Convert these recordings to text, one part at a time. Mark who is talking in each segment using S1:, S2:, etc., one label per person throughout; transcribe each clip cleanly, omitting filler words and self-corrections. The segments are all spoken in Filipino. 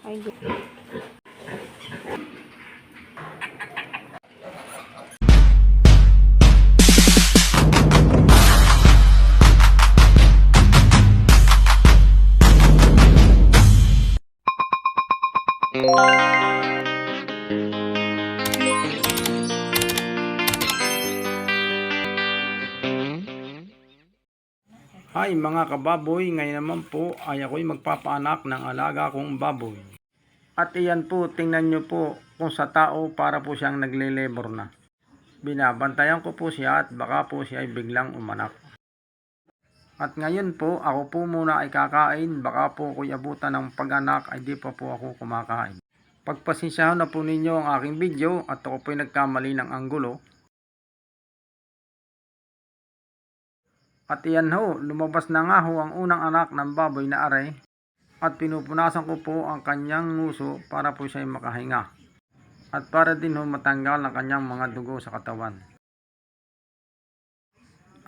S1: Ay,
S2: Hi mga kababoy, ngayon naman po ay ako'y magpapaanak ng alaga kong baboy. At iyan po, tingnan nyo po kung sa tao para po siyang nagle-labor na. Binabantayan ko po siya at baka po siya ay biglang umanak. At ngayon po, ako po muna ay kakain, baka po ako'y abutan ng pag-anak ay di pa po ako kumakain. Pagpasensyahan na po ninyo ang aking video at ako po'y nagkamali ng anggulo. At iyan ho, lumabas na nga ho ang unang anak ng baboy na are at pinupunasan ko po ang kanyang nguso para po siya makahinga at para din ho matanggal ang kanyang mga dugo sa katawan.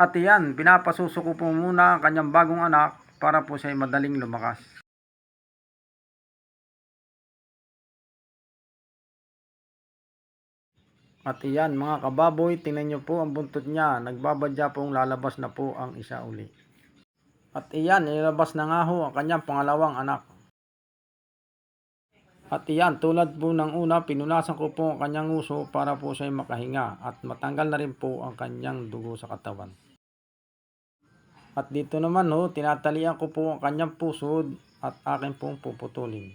S2: At iyan, pinapasuso ko po muna ang kanyang bagong anak para po siya madaling lumakas. At iyan mga kababoy, tingnan nyo po ang buntot niya, nagbabadya pong lalabas na po ang isa uli. At iyan, nilabas na nga ho ang kanyang pangalawang anak. At iyan, tulad po ng una, pinunasan ko po ang kanyang uso para po siya makahinga at matanggal na rin po ang kanyang dugo sa katawan. At dito naman ho, tinatalian ko po ang kanyang pusod at akin pong puputulin.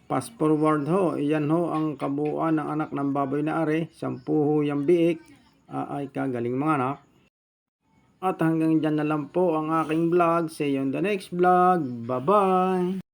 S2: Fast forward ho, iyan ho ang kabuuan ng anak ng baboy na are, 10 ho yung biik, ay kagaling mga anak. At hanggang dyan na lang po ang aking vlog. See you on the next vlog. Bye-bye!